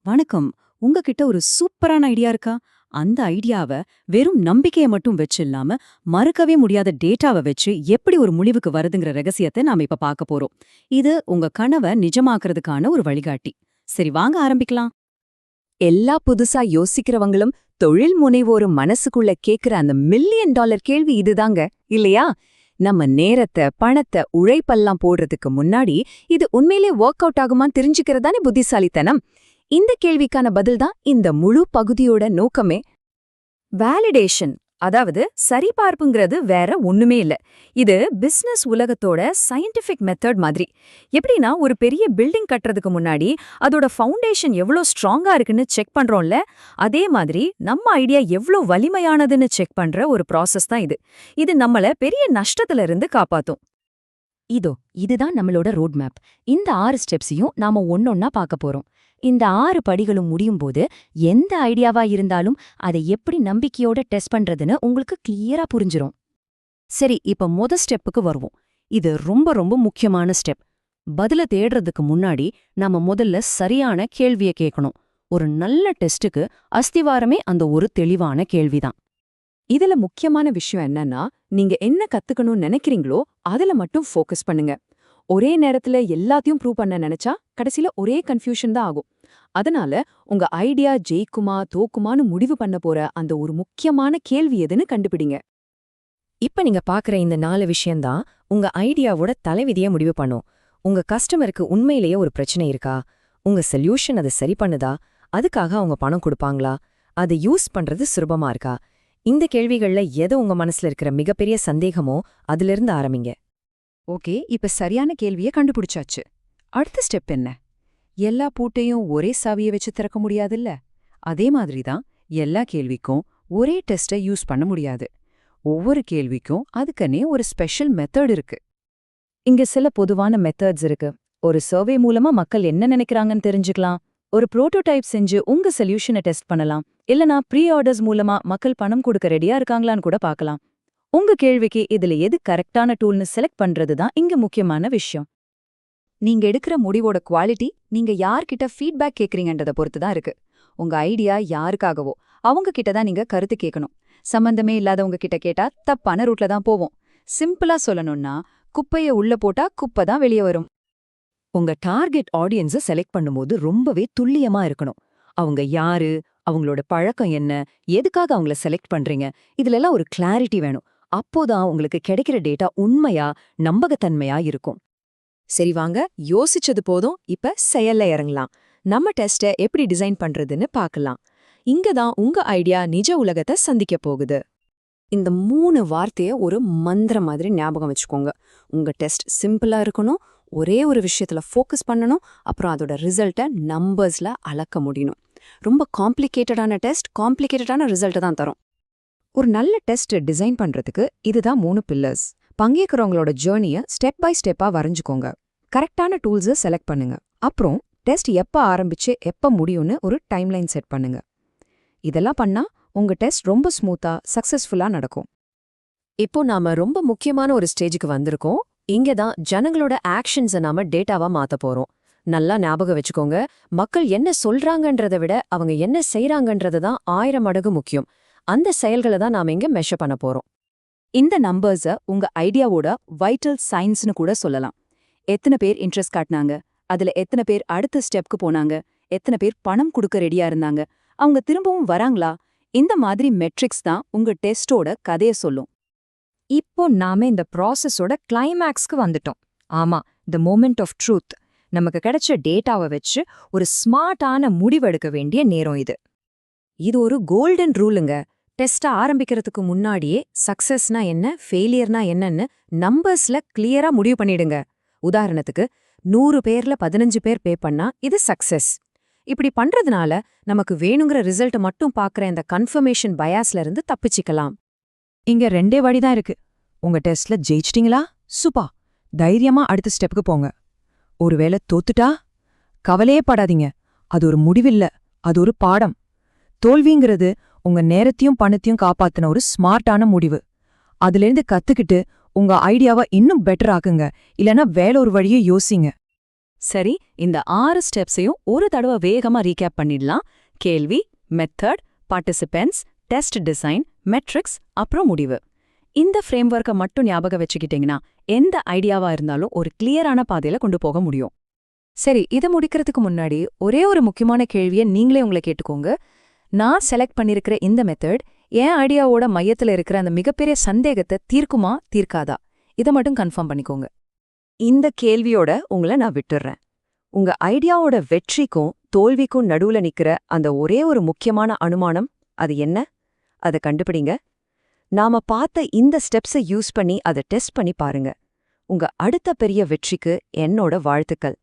வணக்கம். உங்ககிட்ட ஒரு சூப்பரான ஐடியா இருக்கா? அந்த ஐடியாவ வெறும் நம்பிக்கைய மட்டும் வச்சு இல்லாம, மறுக்கவே முடியாத டேட்டாவ வச்சு எப்படி ஒரு முடிவுக்கு வருதுங்கிற ரகசியத்த நாம இப்ப பார்க்க போறோம். இது உங்க கனவ நிஜமாக்குறதுக்கான ஒரு வழிகாட்டி. சரி, வாங்க ஆரம்பிக்கலாம். எல்லா புதுசா யோசிக்கிறவங்களும் தொழில் முனைவோரும் மனசுக்குள்ள கேக்குற அந்த மில்லியன் டாலர் கேள்வி இதுதாங்க, இல்லையா? நம்ம நேரத்தை பணத்தை உழைப்பெல்லாம் போடுறதுக்கு முன்னாடி இது உண்மையிலே ஒர்க் அவுட் ஆகுமான்னு தெரிஞ்சுக்கிறதானே புத்திசாலித்தனம். இந்த கேள்விக்கான பதில்தான் இந்த முழு பகுதியோட நோக்கமே. வேலிடேஷன், அதாவது சரிபார்ப்புங்கிறது வேற ஒண்ணுமே இல்ல. இது பிசினஸ் உலகத்தோட சயின்டிபிக் மெத்தட் மாதிரி. எப்படின்னா, ஒரு பெரிய பில்டிங் கட்டுறதுக்கு முன்னாடி அதோட ஃபவுண்டேஷன் எவ்வளோ ஸ்ட்ராங்கா இருக்குன்னு செக் பண்றோம்ல, அதே மாதிரி நம்ம ஐடியா எவ்வளோ வலிமையானதுன்னு செக் பண்ற ஒரு ப்ராசஸ் தான் இது. இது நம்மள பெரிய நஷ்டத்துல இருந்து காப்பாத்தும். இதுதான் நம்மளோட ரோட் மேப். இந்த 6 ஸ்டெப்ஸையும் நாம ஒன்னொன்னா பார்க்க போறோம். இந்த 6 படிகளும் முடியும் போது எந்த ஐடியாவா இருந்தாலும் அதை எப்படி நம்பிக்கையோட டெஸ்ட் பண்றதுன்னு உங்களுக்கு கிளியரா புரிஞ்சிரும். சரி, இப்ப ஸ்டெப்புக்கு வருவோம். இது ரொம்ப ரொம்ப முக்கியமான ஸ்டெப். பதில தேடுறதுக்கு முன்னாடி நாம முதல்ல சரியான கேள்விய கேட்கணும். ஒரு நல்ல டெஸ்டுக்கு அஸ்திவாரமே அந்த ஒரு தெளிவான கேள்விதான். இதுல முக்கியமான விஷயம் என்னன்னா, நீங்க என்ன கத்துக்கணும்னு நினைக்கிறீங்களோ அதுல மட்டும் ஃபோக்கஸ் பண்ணுங்க. ஒரே நேரத்துல எல்லாத்தையும் ப்ரூவ் பண்ண நினைச்சா கடைசில ஒரே கன்ஃபியூஷன் தான் ஆகும். அதனால உங்க ஐடியா ஜெயிக்குமா தோக்குமான்னு முடிவு பண்ண போற அந்த ஒரு முக்கியமான கேள்வி எதுன்னு கண்டுபிடிங்க. இப்ப நீங்க பாக்குற இந்த 4 விஷயம்தான் உங்க ஐடியாவோட தலைவிதியை முடிவு பண்ணும். உங்க கஸ்டமருக்கு உண்மையிலேயே ஒரு பிரச்சனை இருக்கா? உங்க சொல்யூஷன் அதை சரி பண்ணுதா? அதுக்காக அவங்க பணம் கொடுப்பாங்களா? அதை யூஸ் பண்றது சுலபமா இருக்கா? இந்த கேள்விகள்ல எது உங்க மனசுல இருக்கிற மிகப்பெரிய சந்தேகமோ அதிலிருந்து ஆரம்பிங்க. ஓகே, இப்ப சரியான கேள்வியை கண்டுபிடிச்சாச்சு. அடுத்த ஸ்டெப் என்ன? எல்லா பூட்டையும் ஒரே சாவியை வச்சு திறக்க முடியாதுல்ல. அதே மாதிரிதான் எல்லா கேள்விக்கும் ஒரே டெஸ்ட்டை யூஸ் பண்ண முடியாது. ஒவ்வொரு கேள்விக்கும் அதுக்குன்னே ஒரு ஸ்பெஷல் மெத்தட் இருக்கு. இங்க சில பொதுவான மெத்தட்ஸ் இருக்கு. ஒரு சர்வே மூலமா மக்கள் என்ன நினைக்கிறாங்கன்னு தெரிஞ்சுக்கலாம். ஒரு புரோட்டோடைப் செஞ்சு உங்க சொல்யூஷனை டெஸ்ட் பண்ணலாம். இல்லனா ப்ரீ ஆர்டர்ஸ் மூலமா மக்கள் பணம் கொடுக்க ரெடியா இருக்காங்களான்னு கூட பார்க்கலாம். உங்க கேள்விக்கு இதுல எது கரெக்டான டூல்னு செலக்ட் பண்றதுதான் இங்க முக்கியமான விஷயம். நீங்க எடுக்கிற முடிவோட குவாலிட்டி நீங்க யார்கிட்ட ஃபீட்பேக் கேக்குறீங்கன்றத பொறுத்து தான் இருக்கு. உங்க ஐடியா யாருக்காகவோ அவங்க கிட்ட தான் நீங்க கருத்து கேட்கணும். சம்பந்தமே இல்லாதவங்க கிட்ட கேட்டா தப்பான ரூட்ல தான் போவோம். சிம்பிளா சொல்லணும்னா, குப்பைய உள்ள போட்டா குப்பை தான் வெளியே வரும். உங்க டார்கெட் ஆடியன்ஸை செலக்ட் பண்ணும்போது ரொம்பவே துல்லியமா இருக்கணும். அவங்க யாரு, அவங்களோட பழக்கம் என்ன, எதுக்காக அவங்கள செலக்ட் பண்றீங்க, இதுலெல்லாம் ஒரு கிளாரிட்டி வேணும். அப்போதான் உங்களுக்கு கிடைக்கிற டேட்டா உண்மையா நம்பகத்தன்மையா இருக்கும். சரி, வாங்க, யோசிச்சது போதும், இப்ப செயல்ல இறங்கலாம். நம்ம டெஸ்ட்டை எப்படி டிசைன் பண்றதுன்னு பார்க்கலாம். இங்கதான் உங்க ஐடியா நிஜ உலகத்தை சந்திக்க போகுது. இந்த 3 வார்த்தைய ஒரு மந்திரம் மாதிரி ஞாபகம் வச்சுக்கோங்க. உங்க டெஸ்ட் சிம்பிளா இருக்கணும், ஒரே ஒரு விஷயத்துல ஃபோக்கஸ் பண்ணணும், அப்புறம் அதோட ரிசல்ட்டை நம்பர்ஸ்ல அளக்க முடியணும். ரொம்ப காம்ப்ளிகேட்டடான டெஸ்ட் காம்ப்ளிகேட்டடான ரிசல்ட்டை தான் தரும். ஒரு நல்ல டெஸ்ட் டிசைன் பண்றதுக்கு இதுதான் 3 பில்லர்ஸ். பங்கேற்கிறவங்களோட ஜேர்னியை ஸ்டெப் பை ஸ்டெப்பா வரைஞ்சுக்கோங்க. கரெக்டான டூல்ஸை செலக்ட் பண்ணுங்க. அப்புறம் டெஸ்ட் எப்ப ஆரம்பிச்சு எப்ப முடியும்னு ஒரு டைம்லைன் செட் பண்ணுங்க. இதெல்லாம் பண்ணா உங்க டெஸ்ட் ரொம்ப ஸ்மூத்தா சக்சஸ்ஃபுல்லா நடக்கும். இப்போ நாம ரொம்ப முக்கியமான ஒரு ஸ்டேஜுக்கு வந்திருக்கோம். இங்கதான் ஜனங்களோட ஆக்ஷன்ஸை நாம டேட்டாவா மாத்த போறோம். நல்லா ஞாபகம் வச்சுக்கோங்க, மக்கள் என்ன சொல்றாங்கன்றதை விட அவங்க என்ன செய்றாங்கன்றது தான் 1000 மடங்கு முக்கியம். அந்த செயல்களை தான் நாம இங்க மெஷர் பண்ண போறோம். இந்த நம்பர்ஸ உங்க ஐடியாவோட வைட்டல் சைன்ஸ்னு கூட சொல்லலாம். எத்தனை பேர் இன்ட்ரெஸ்ட் காட்டினாங்க, அதுல எத்தனை பேர் அடுத்த ஸ்டெப்க்கு போனாங்க, எத்தனை பேர் பணம் கொடுக்க ரெடியா இருந்தாங்க, அவங்க திரும்பவும் வராங்களா, இந்த மாதிரி மெட்ரிக்ஸ் தான் உங்க டெஸ்டோட கதைய சொல்லும். இப்போ நாம இந்த ப்ராசஸோட கிளைமேக்ஸ்க்கு வந்துட்டோம். ஆமா, தி மொமெண்ட் ஆஃப் ட்ரூத். நமக்கு கிடைச்ச டேட்டாவை வச்சு ஒரு ஸ்மார்ட்டான முடிவெடுக்க வேண்டிய நேரம் இது. இது ஒரு கோல்டன் ரூலுங்க. டெஸ்ட்டை ஆரம்பிக்கிறதுக்கு முன்னாடியே சக்சஸ்னா என்ன, ஃபெயிலியர்னா என்னன்னு நம்பர்ஸ்ல கிளியரா முடிவு பண்ணிடுங்க. உதாரணத்துக்கு, 100 பேர்ல 15 பேர் பே பண்ணா இது சக்சஸ். இப்படி பண்றதுனால நமக்கு வேணுங்கிற ரிசல்ட் மட்டும் பார்க்குற இந்த கன்ஃபர்மேஷன் பயாஸ்ல இருந்து தப்பிச்சிக்கலாம். இங்க 2 வழிதான் இருக்கு. உங்க டெஸ்ட்ல ஜெயிச்சிட்டீங்களா? சூப்பா, தைரியமா அடுத்த ஸ்டெப்புக்கு போங்க. ஒருவேளை தோத்துட்டா கவலையே படாதீங்க. அது ஒரு முடிவில்ல, அது ஒரு பாடம். தோல்விங்கிறது உங்க நேரத்தையும் பணத்தையும் காப்பாத்தின ஒரு ஸ்மார்ட்டான முடிவு. அதிலிருந்து கத்துக்கிட்டு உங்க ஐடியாவை இன்னும் பெட்டர் ஆக்குங்க. இல்லனா வேற ஒரு வழியை யோசிங்க. சரி, இந்த 6 ஸ்டெப்ஸையும் ஒரு தடவை வேகமா ரீகேப் பண்ணிடலாம். கேள்வி, method, participants, test design, metrics, அப்புறம் முடிவு. இந்த ஃப்ரேம்வொர்க்கை மட்டும் ஞாபகம் வச்சுக்கிட்டீங்கன்னா எந்த ஐடியாவா இருந்தாலும் ஒரு கிளியரான பாதையில கொண்டு போக முடியும். சரி, இதை முடிக்கிறதுக்கு முன்னாடி ஒரே ஒரு முக்கியமான கேள்வியை நீங்களே உங்களை கேட்டுக்கோங்க. நான் செலக்ட் பண்ணிருக்கிற இந்த மெத்தட் என் ஐடியாவோட மையத்துல இருக்கிற அந்த மிகப்பெரிய சந்தேகத்தை தீர்க்குமா தீர்க்காதா, இதை மட்டும் கன்ஃபார்ம் பண்ணிக்கோங்க. இந்த கேள்வியோட உங்களை நான் விட்டுறேன். உங்க ஐடியாவோட வெற்றிக்கும் தோல்விக்கும் நடுவுல நிக்கிற அந்த ஒரே ஒரு முக்கியமான அனுமானம் அது என்ன? அதை கண்டுபிடிங்க. நாம பார்த்த இந்த ஸ்டெப்ஸை யூஸ் பண்ணி அதை டெஸ்ட் பண்ணி பாருங்க. உங்க அடுத்த பெரிய வெற்றிக்கு என்னோட வாழ்த்துக்கள்.